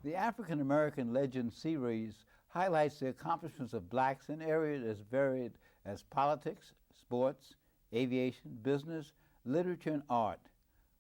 The African American Legend series highlights the accomplishments of blacks in areas as varied as politics, sports, aviation, business, literature, and art.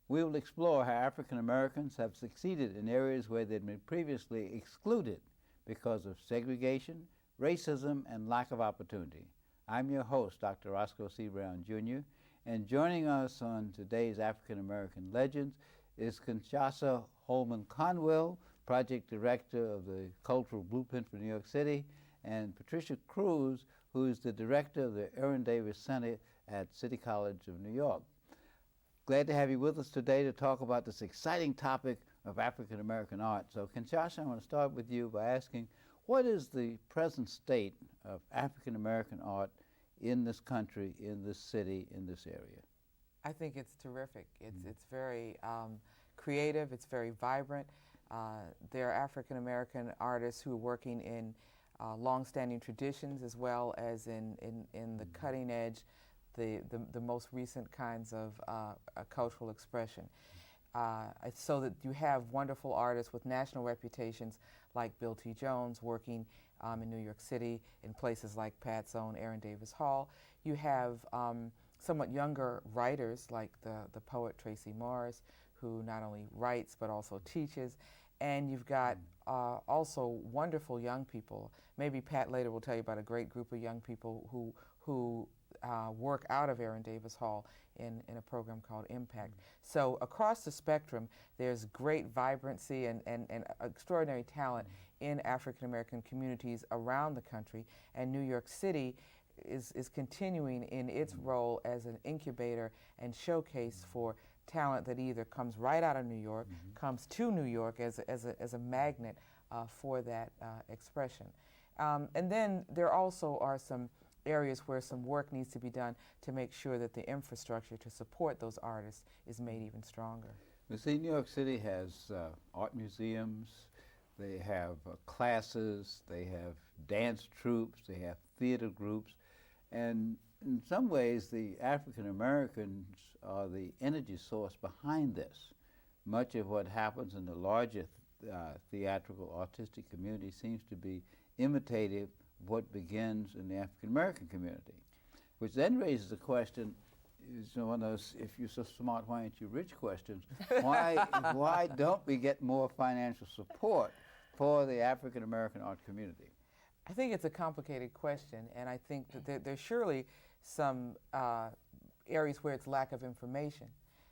We will explore how African Americans have succeeded in areas where they'd been previously excluded because of segregation, racism, and lack of opportunity. I'm your host, Dr. Roscoe C. Brown, Jr., and joining us on today's African American Legends is Kinshasha Holman Conwill, Project Director of the Cultural Blueprint for New York City, and Patricia Cruz, who is the Director of the Aaron Davis Center at City College of New York. Glad to have you with us today to talk about this exciting topic of African American art. So Kinshasha, I want to start with you by asking, what is the present state of African American art in this country, in this city, in this area? I think it's terrific. It's very creative, it's very vibrant. There are African American artists who are working in long-standing traditions as well as in the cutting edge, the most recent kinds of cultural expression. So that you have wonderful artists with national reputations like Bill T. Jones working in New York City, in places like Pat's own Aaron Davis Hall. You have somewhat younger writers like the poet Tracy Morris, who not only writes but also teaches. And you've got also wonderful young people. Maybe Pat later will tell you about a great group of young people who work out of Aaron Davis Hall in a program called Impact. So across the spectrum, there's great vibrancy and extraordinary talent in African American communities around the country, and New York City is continuing in its role as an incubator and showcase for talent that either comes right out of New York, comes to New York as a magnet for that expression. And then there also are some areas where some work needs to be done to make sure that the infrastructure to support those artists is made even stronger. You see, New York City has art museums, they have classes, they have dance troupes, they have theater groups, and in some ways the African Americans are the energy source behind this. Much of what happens in the larger theatrical artistic community seems to be imitative of what begins in the African American community, which then raises the question, is one of those, if you're so smart, why aren't you rich questions. Why don't we get more financial support for the African American art community? I think it's a complicated question, and I think that there's surely some areas where it's lack of information.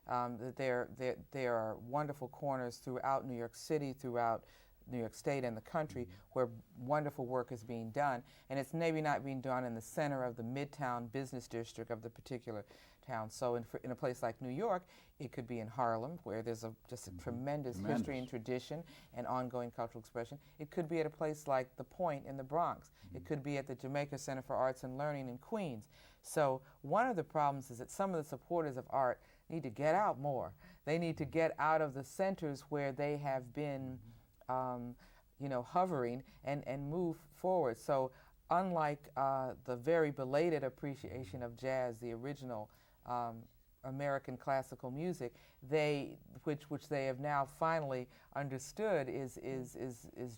That there are wonderful corners throughout New York City, throughout New York State and the country where wonderful work is being done, and it's maybe not being done in the center of the midtown business district of the particular town. So in a place like New York, it could be in Harlem, where there's just a tremendous history and tradition and ongoing cultural expression. It could be at a place like The Point in the Bronx. It could be at the Jamaica Center for Arts and Learning in Queens. So one of the problems is that some of the supporters of art need to get out more. They need to get out of the centers where they have been hovering and move forward. So unlike the very belated appreciation of jazz, the original American classical music, which they have now finally understood is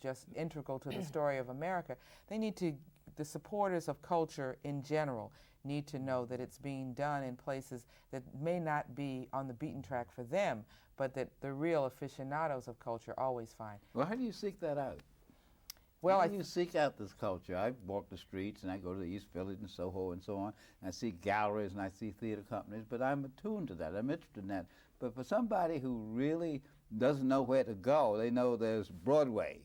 just integral to the story of America, the supporters of culture in general need to know that it's being done in places that may not be on the beaten track for them, but that the real aficionados of culture always find. Well, how do you seek that out? Well, how do you seek out this culture? I walk the streets and I go to the East Village and Soho and so on, and I see galleries and I see theater companies, but I'm attuned to that, I'm interested in that. But for somebody who really doesn't know where to go, they know there's Broadway,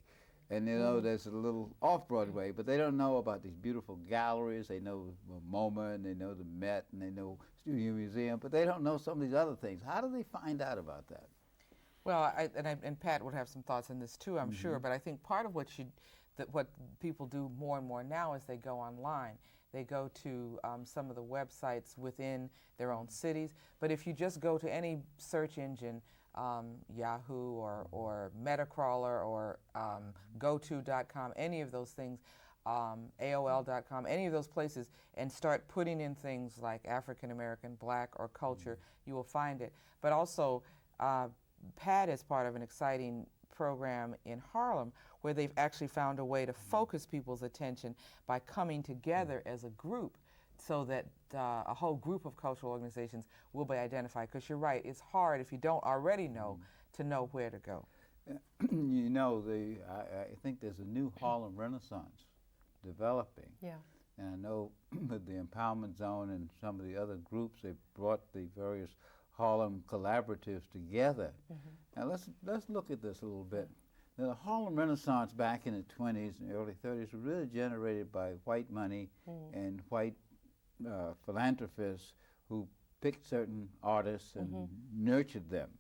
and they know there's a little off-Broadway, but they don't know about these beautiful galleries. They know MoMA, and they know the Met, and they know Studio Museum, but they don't know some of these other things. How do they find out about that? Well, and Pat would have some thoughts on this too, I'm sure, but I think part of what people do more and more now is they go online. They go to some of the websites within their own cities, but if you just go to any search engine, Yahoo or Metacrawler or GoTo.com, any of those things, AOL.com, any of those places, and start putting in things like African American, Black, or culture, you will find it. But also, Pat is part of an exciting program in Harlem where they've actually found a way to focus people's attention by coming together as a group so that a whole group of cultural organizations will be identified. Because you're right, it's hard if you don't already know to know where to go. You know, I think there's a new Harlem Renaissance developing. Yeah. And I know with the Empowerment Zone and some of the other groups, they brought the various Harlem collaboratives together. Now let's look at this a little bit. Now, the Harlem Renaissance back in the 20s and early 30s was really generated by white money and white philanthropists who picked certain artists and nurtured them.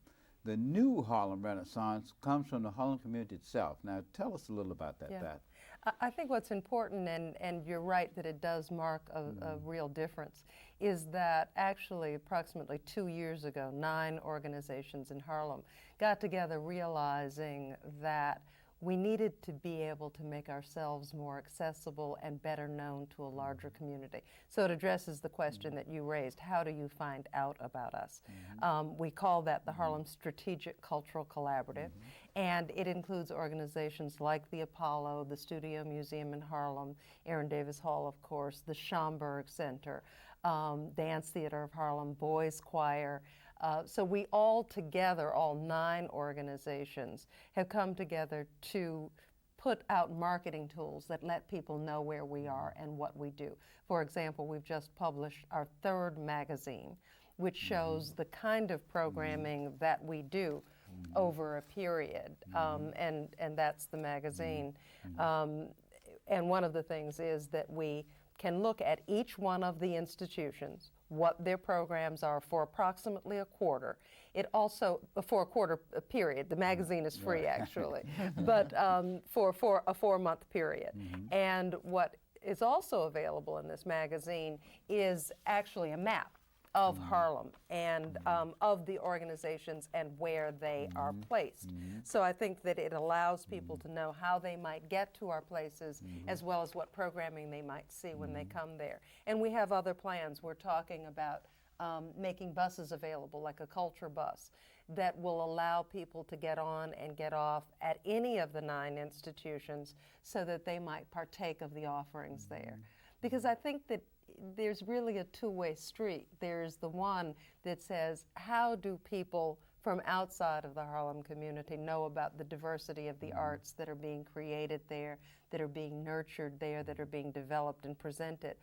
The new Harlem Renaissance comes from the Harlem community itself. Now, tell us a little about that, Pat. I think what's important, and you're right that it does mark a real difference, is that actually approximately 2 years ago, 9 organizations in Harlem got together realizing that we needed to be able to make ourselves more accessible and better known to a larger community. So it addresses the question that you raised, how do you find out about us? We call that the Harlem Strategic Cultural Collaborative, and it includes organizations like the Apollo, the Studio Museum in Harlem, Aaron Davis Hall, of course, the Schomburg Center, Dance Theater of Harlem, Boys Choir. So we all together, all 9 organizations, have come together to put out marketing tools that let people know where we are and what we do. For example, we've just published our 3rd magazine, which shows the kind of programming that we do over a period, and that's the magazine. And one of the things is that we can look at each one of the institutions, what their programs are for approximately a quarter. It also, for a quarter period, the magazine is free actually, but for a 4-month period. And what is also available in this magazine is actually a map of Harlem and of the organizations and where they are placed. So I think that it allows people to know how they might get to our places as well as what programming they might see when they come there. And we have other plans. We're talking about making buses available, like a culture bus, that will allow people to get on and get off at any of the 9 institutions so that they might partake of the offerings there. Because I think that there's really a two-way street. There's the one that says, how do people from outside of the Harlem community know about the diversity of the arts that are being created there, that are being nurtured there, that are being developed and presented?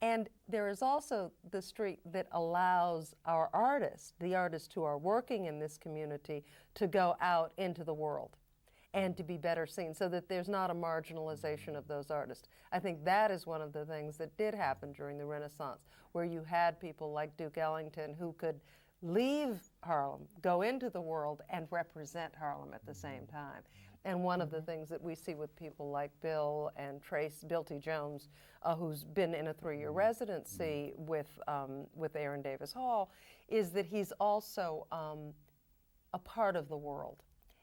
And there is also the street that allows our artists, the artists who are working in this community, to go out into the world and to be better seen, so that there's not a marginalization of those artists. I think that is one of the things that did happen during the Renaissance, where you had people like Duke Ellington who could leave Harlem, go into the world, and represent Harlem at the same time. And one of the things that we see with people like Bill and Bill T. Jones, who's been in a 3-year residency with Aaron Davis Hall, is that he's also a part of the world.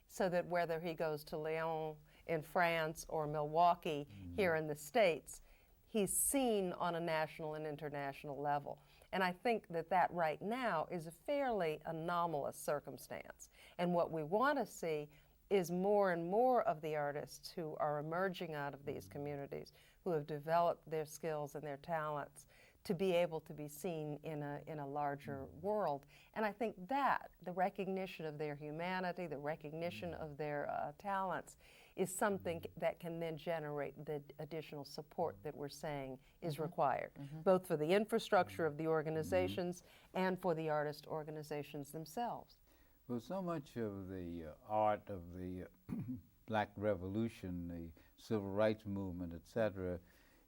So that whether he goes to Lyon in France or Milwaukee here in the States, he's seen on a national and international level. And I think that that right now is a fairly anomalous circumstance. And what we want to see is more and more of the artists who are emerging out of these communities, who have developed their skills and their talents, to be able to be seen in a larger world. And I think that the recognition of their humanity, the recognition of their talents, is something that can then generate the additional support that we're saying is required, both for the infrastructure of the organizations and for the artist organizations themselves. Well, so much of the art of the Black Revolution, the Civil Rights Movement, etc.,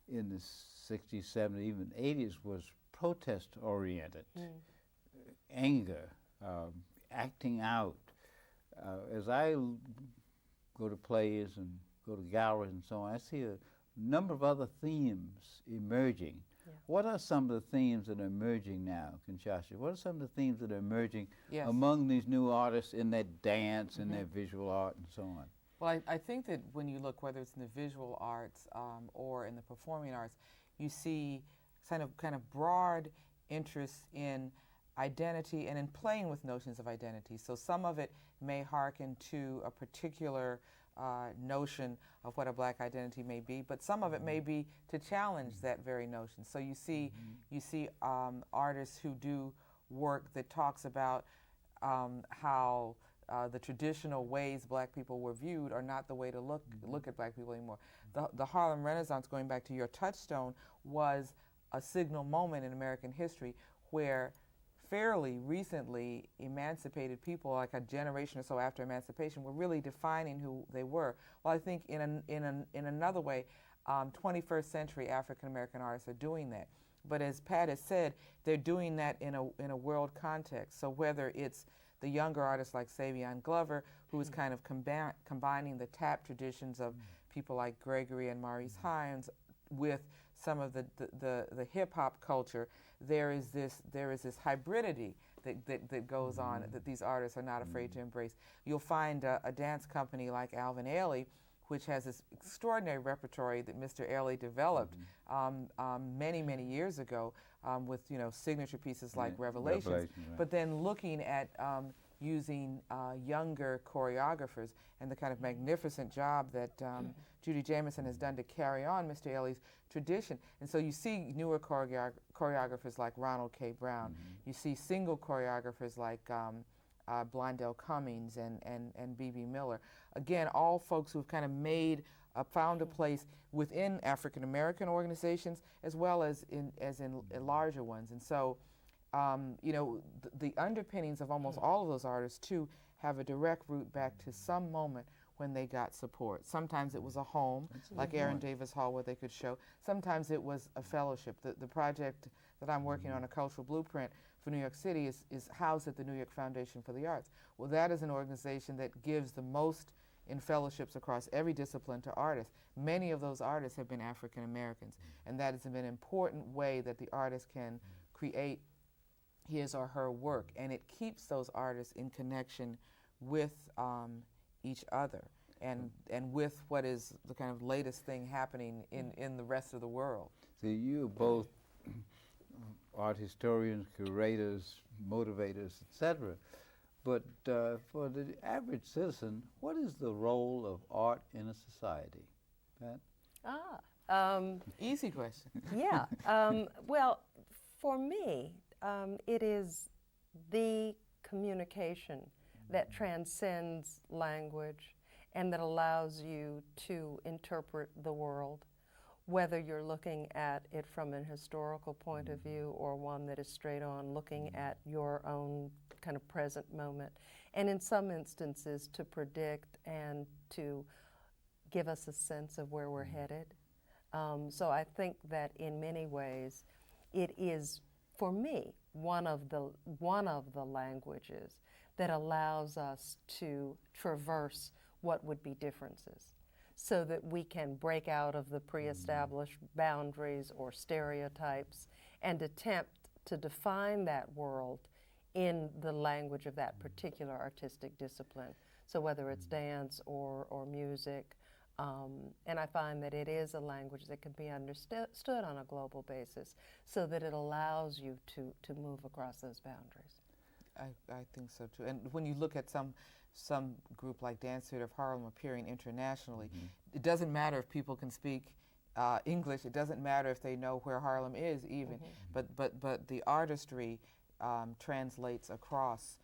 in the 60s, 70s, even 80s was protest-oriented, anger, acting out. As I go to plays and go to galleries and so on, I see a number of other themes emerging. What are some of the themes that are emerging now, Kinshasha? What are some of the themes that are emerging among these new artists in their dance and their visual art and so on? Well, I think that when you look, whether it's in the visual arts or in the performing arts, you see kind of broad interest in identity and in playing with notions of identity. So some of it may hearken to a particular notion of what a black identity may be, but some of it may be to challenge that very notion. So you see, artists who do work that talks about how the traditional ways black people were viewed are not the way to look at black people anymore. The Harlem Renaissance, going back to your touchstone, was a signal moment in American history where fairly recently emancipated people, like a generation or so after emancipation, were really defining who they were. Well, I think in another way, 21st century African American artists are doing that. But as Pat has said, they're doing that in a world context. So whether it's the younger artists like Savion Glover, who is kind of combining the tap traditions of people like Gregory and Maurice Hines with some of the hip hop culture, there is this hybridity that goes on that these artists are not afraid to embrace. You'll find a dance company like Alvin Ailey, which has this extraordinary repertory that Mr. Ailey developed many years ago with signature pieces like Revelations. Right. But then looking at using younger choreographers and the kind of magnificent job that Judy Jamison has done to carry on Mr. Ailey's tradition. And so you see newer choreographers like Ronald K. Brown. You see single choreographers like Blondell Cummings and B.B. Miller. Again, all folks who've kind of found a place within African American organizations as well as in larger ones. And so, the underpinnings of almost all of those artists too have a direct root back to some moment when they got support. Sometimes it was a home, like Aaron Davis Hall, where they could show. Sometimes it was a fellowship. The project that I'm working on, a cultural blueprint for New York City, is housed at the New York Foundation for the Arts. Well, that is an organization that gives the most in fellowships across every discipline to artists. Many of those artists have been African Americans, and that has been an important way that the artist can create his or her work, and it keeps those artists in connection with each other and with what is the kind of latest thing happening in the rest of the world. So you both art historians, curators, motivators, etc. But for the average citizen, what is the role of art in a society? Pat? Easy question. Yeah. Well, for me, it is the communication that transcends language and that allows you to interpret the world, whether you're looking at it from an historical point of view or one that is straight on looking at your own kind of present moment, and in some instances to predict and to give us a sense of where we're headed. So I think that in many ways it is, for me, one of the languages that allows us to traverse what would be differences, so that we can break out of the pre-established boundaries or stereotypes and attempt to define that world in the language of that particular artistic discipline. So whether it's dance or music, and I find that it is a language that can be understood on a global basis, so that it allows you to move across those boundaries. I think so too. And when you look at some group like Dance Theater of Harlem appearing internationally, it doesn't matter if people can speak English. It doesn't matter if they know where Harlem is even. But the artistry translates across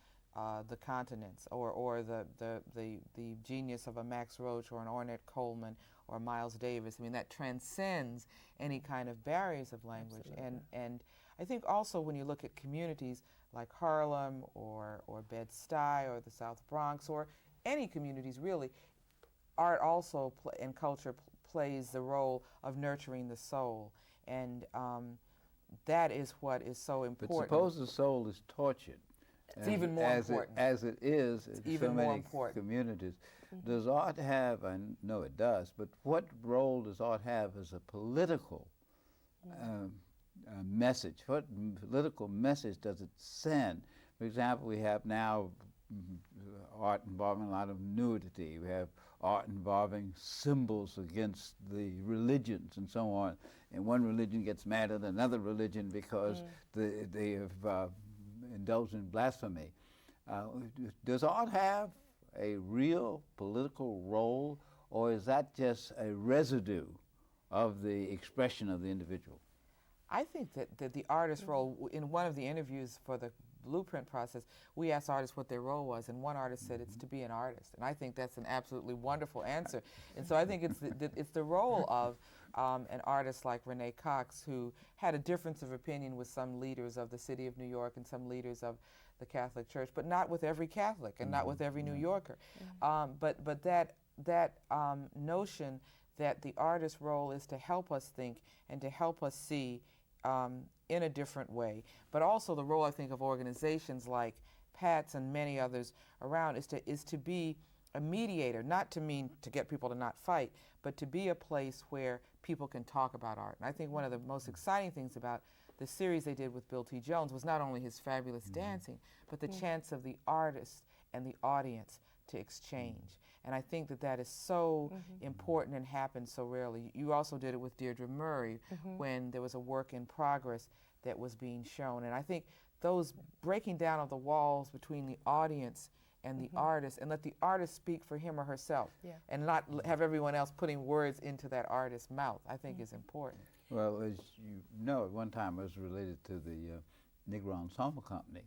the continents, or the genius of a Max Roach or an Ornette Coleman or Miles Davis. I mean, that transcends any kind of barriers of language. And I think also when you look at communities like Harlem or Bed-Stuy or the South Bronx or any communities really, art also and culture plays the role of nurturing the soul. And that is what is so important. But suppose the soul is tortured. It's even more important. As it is in so many communities. Does art have, I know it does, but what role does art have as a political message? What political message does it send? For example, we have now art involving a lot of nudity. We have art involving symbols against the religions and so on. And one religion gets mad at another religion because they have indulge in blasphemy. Does art have a real political role, or is that just a residue of the expression of the individual? I think that the artist's role, in one of the interviews for the blueprint process, we asked artists what their role was, and one artist said it's to be an artist. And I think that's an absolutely wonderful answer. And so I think it's the role of an artist like Renee Cox, who had a difference of opinion with some leaders of the city of New York and some leaders of the Catholic Church, but not with every Catholic and not with every New Yorker. But that notion that the artist's role is to help us think and to help us see in a different way. But also the role, I think, of organizations like Pat's and many others around is to be a mediator, not to mean to get people to not fight, but to be a place where people can talk about art. And I think one of the most exciting things about the series they did with Bill T. Jones was not only his fabulous dancing, but the chance of the artist and the audience to exchange. And I think that is so important and happens so rarely. You also did it with Deirdre Murray when there was a work in progress that was being shown. And I think those breaking down of the walls between the audience and the artist, and let the artist speak for him or herself, and not have everyone else putting words into that artist's mouth, I think is important. Well, as you know, at one time I was related to the Negro Ensemble Company,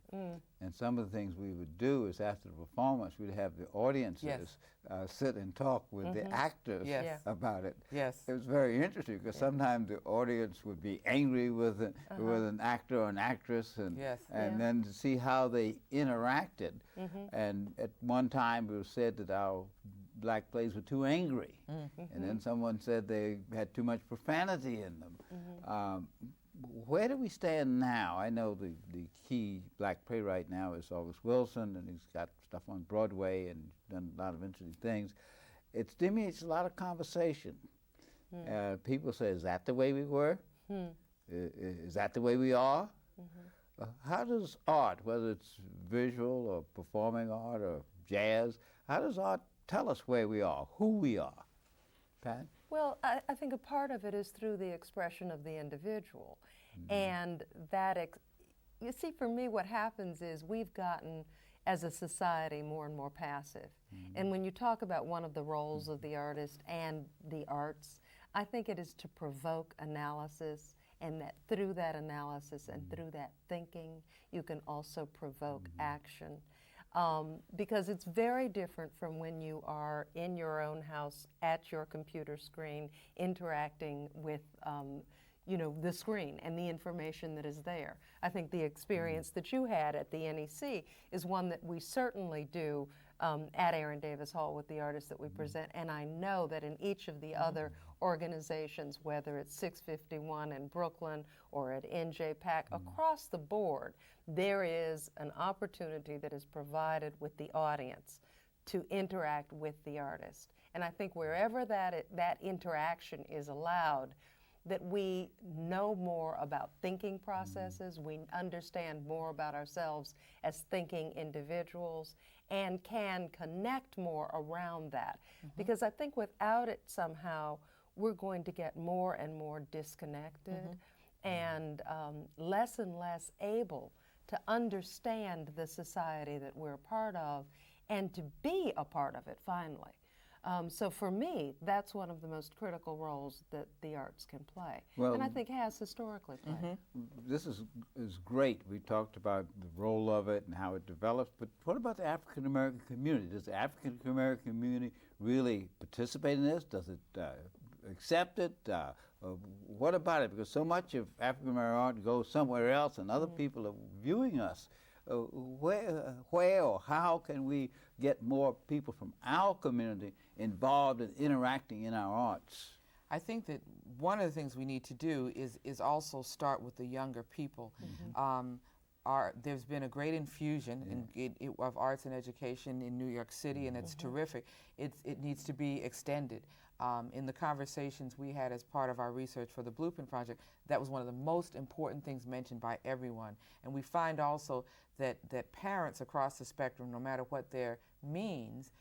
and some of the things we would do is after the performance, we'd have the audiences sit and talk with the actors about it. Yes. It was very interesting because sometimes the audience would be angry with an actor or an actress, and then to see how they interacted. And at one time it was said that our black plays were too angry, and then someone said they had too much profanity in them. Where do we stand now? I know the key black playwright now is August Wilson, and he's got stuff on Broadway and done a lot of interesting things. It stimulates a lot of conversation. People say, is that the way we were? Is that the way we are? How does art, whether it's visual or performing art or jazz, how does art tell us where we are, who we are? Pat? Well, I think a part of it is through the expression of the individual. And that, you see, for me, what happens is we've gotten, as a society, more and more passive. And when you talk about one of the roles of the artist and the arts, I think it is to provoke analysis, and that through that analysis and through that thinking, you can also provoke action. Because it's very different from when you are in your own house at your computer screen interacting with the screen and the information that is there. I think the experience that you had at the NEC is one that we certainly do at Aaron Davis Hall with the artists that we present, and I know that in each of the other organizations, whether it's 651 in Brooklyn or at NJPAC, across the board, there is an opportunity that is provided with the audience to interact with the artist. And I think wherever that interaction is allowed, that we know more about thinking processes, we understand more about ourselves as thinking individuals, and can connect more around that. Because I think without it somehow, we're going to get more and more disconnected and less able to understand the society that we're a part of and to be a part of it finally. So for me, that's one of the most critical roles that the arts can play, and I think has historically played. This is great. We talked about the role of it and how it develops, but what about the African American community? Does the African American community really participate in this? Does it accept it? What about it? Because so much of African American art goes somewhere else, and other people are viewing us. Where or how can we get more people from our community involved in interacting in our arts? I think that one of the things we need to do is also start with the younger people. There's been a great infusion of arts and education in New York City, and it's terrific. It needs to be extended. In the conversations we had as part of our research for the Blueprint Project, that was one of the most important things mentioned by everyone. And we find also that parents across the spectrum, no matter what their means,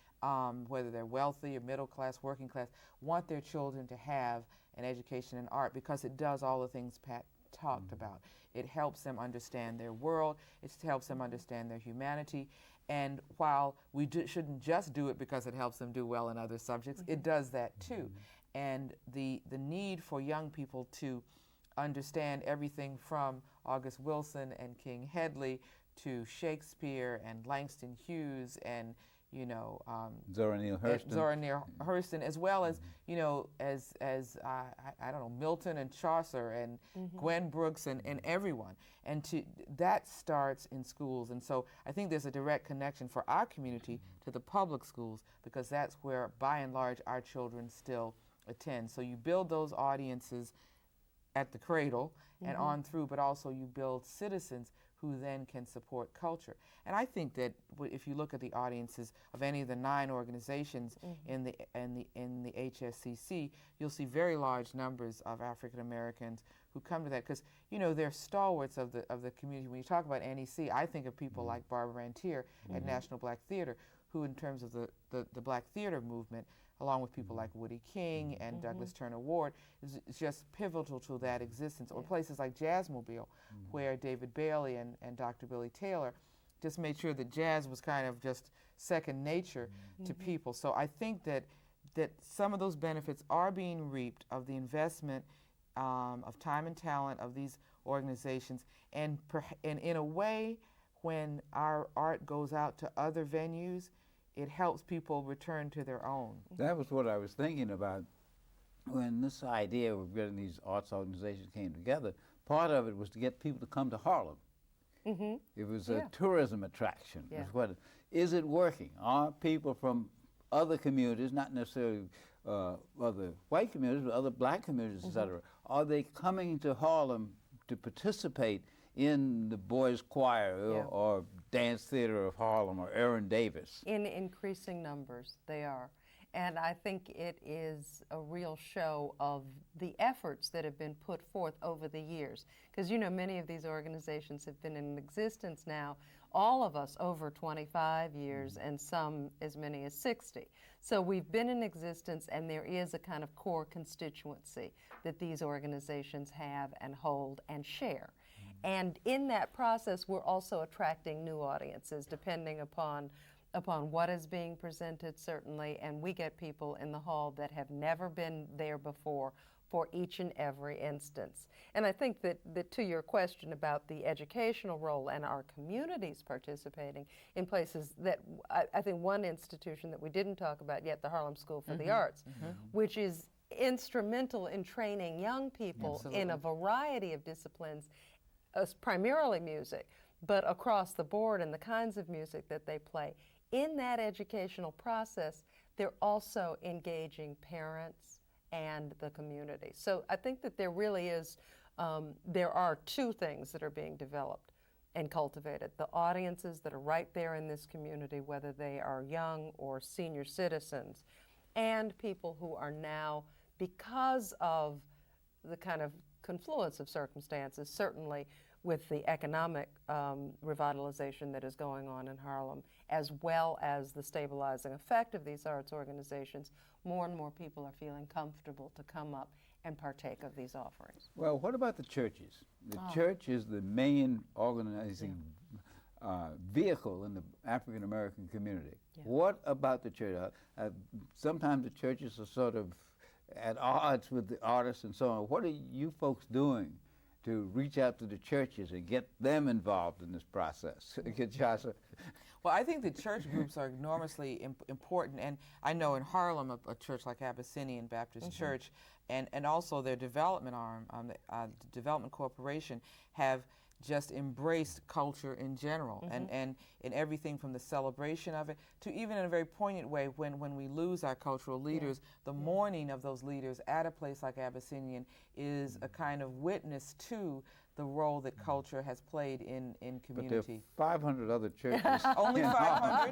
whether they're wealthy or middle class, working class, want their children to have an education in art because it does all the things Pat talked about. It helps them understand their world. It helps them understand their humanity. And while we shouldn't just do it because it helps them do well in other subjects, it does that too. And the need for young people to understand everything from August Wilson and King Hedley to Shakespeare and Langston Hughes and Zora Neale Hurston, as well as I don't know, Milton and Chaucer and Gwen Brooks and everyone, and that starts in schools. And so I think there's a direct connection for our community to the public schools, because that's where by and large our children still attend. So you build those audiences at the cradle and on through, but also you build citizens who then can support culture. And I think that if you look at the audiences of any of the 9 organizations in the HSCC, you'll see very large numbers of African Americans who come to that, because they're stalwarts of the community. When you talk about NEC, I think of people like Barbara Rantier at National Black Theater, who in terms of the Black theater movement, along with people like Woody King and Douglas Turner Ward, is just pivotal to that existence. Or places like Jazzmobile, where David Bailey and Dr. Billy Taylor just made sure that jazz was kind of just second nature to people. So I think that some of those benefits are being reaped of the investment of time and talent of these organizations, and in a way, when our art goes out to other venues, it helps people return to their own. That was what I was thinking about when this idea of getting these arts organizations came together. Part of it was to get people to come to Harlem. It was a tourism attraction. Is it working? Are people from other communities, not necessarily other white communities, but other black communities, etc., are they coming to Harlem to participate in the boys' choir or dance theater of Harlem or Aaron Davis? In increasing numbers, they are. And I think it is a real show of the efforts that have been put forth over the years. Because many of these organizations have been in existence now, all of us over 25 years, and some as many as 60. So we've been in existence, and there is a kind of core constituency that these organizations have and hold and share. And in that process, we're also attracting new audiences, depending upon what is being presented, certainly, and we get people in the hall that have never been there before for each and every instance. And I think that to your question about the educational role and our communities participating in places that, I think one institution that we didn't talk about yet, the Harlem School for the Arts, which is instrumental in training young people in a variety of disciplines, primarily music, but across the board and the kinds of music that they play. In that educational process, they're also engaging parents and the community. So I think that there really is, there are 2 things that are being developed and cultivated. The audiences that are right there in this community, whether they are young or senior citizens, and people who are now, because of the kind of confluence of circumstances, certainly with the economic revitalization that is going on in Harlem, as well as the stabilizing effect of these arts organizations, more and more people are feeling comfortable to come up and partake of these offerings. Well, what about the churches? The church is the main organizing vehicle in the African American community. What about the church? Sometimes the churches are sort of at odds with the artists and so on. What are you folks doing to reach out to the churches and get them involved in this process? Kinshasha? Well, I think the church groups are enormously important, and I know in Harlem a church like Abyssinian Baptist Church and also their development arm, the Development Corporation, have just embraced culture in general, and in everything from the celebration of it to even in a very poignant way when we lose our cultural leaders, the mourning of those leaders at a place like Abyssinian is a kind of witness to the role that culture has played in community. But there are 500 other churches. Only 500?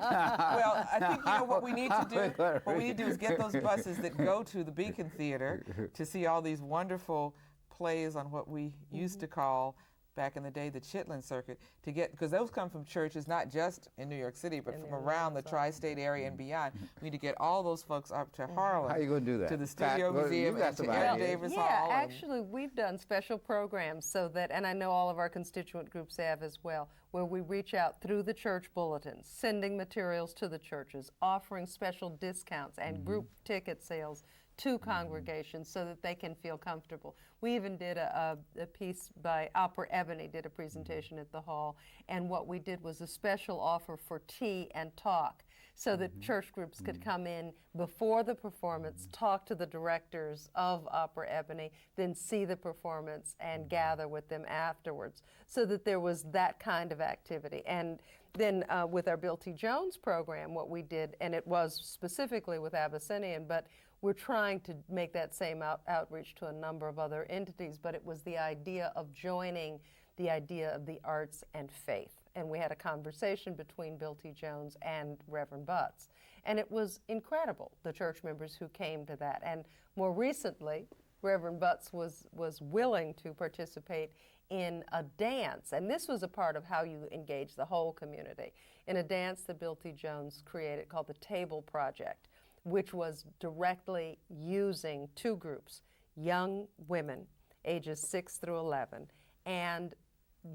Well, I think what we need to do is get those buses that go to the Beacon Theater to see all these wonderful plays on what we used to call back in the day, the Chitlin Circuit, to get, because those come from churches not just in New York City, but In from the around the Renaissance. tri-state area and beyond. We need to get all those folks up to Harlem. How are you going to do that? To the Pat, Studio well, Museum you got and to some Ed ideas. Davis Yeah, Hall. and- actually, we've done special programs so that, and I know all of our constituent groups have as well, where we reach out through the church bulletins, sending materials to the churches, offering special discounts and group ticket sales to congregations so that they can feel comfortable. We even did a piece by Opera Ebony, did a presentation at the hall, and what we did was a special offer for tea and talk so that church groups could come in before the performance, talk to the directors of Opera Ebony, then see the performance and gather with them afterwards, so that there was that kind of activity. And then with our Bill T. Jones program, what we did, and it was specifically with Abyssinian, but we're trying to make that same outreach to a number of other entities, but it was the idea of joining the idea of the arts and faith. And we had a conversation between Bill T. Jones and Reverend Butts. And it was incredible, the church members who came to that. And more recently, Reverend Butts was willing to participate in a dance. And this was a part of how you engage the whole community. In a dance that Bill T. Jones created called the Table Project, which was directly using two groups, young women, ages 6 through 11, and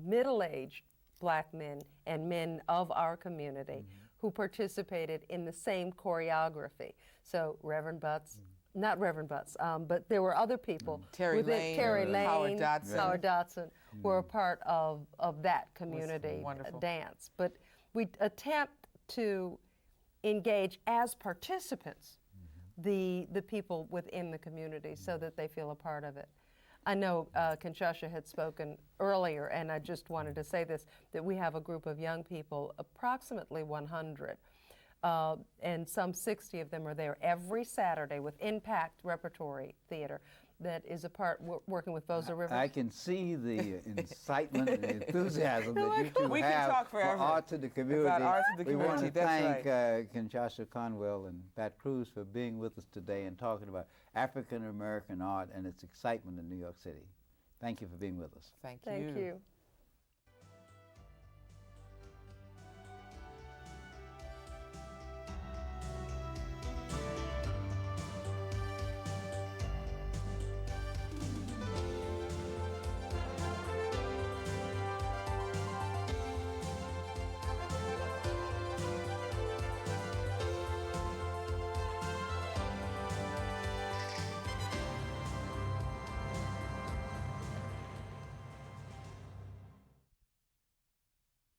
middle-aged black men and men of our community who participated in the same choreography. So Reverend Butts, not Reverend Butts, but there were other people. Terry within- Lane, Terry Lane, Howard Dotson. Howard Dotson were a part of that community wonderful. dance. But we attempt to engage as participants the people within the community so that they feel a part of it. I know Kinshasha had spoken earlier, and I just wanted to say this, that we have a group of young people, approximately 100, and some 60 of them are there every Saturday with Impact Repertory Theater that is a part working with Bozo River. I can see the incitement and the enthusiasm that you two We can have talk for forever arts in the community. about arts in the We want to community, that's thank Kinshasha Conwill and Pat Cruz for being with us today and talking about African American art and its excitement in New York City. Thank you for being with us. Thank Thank you.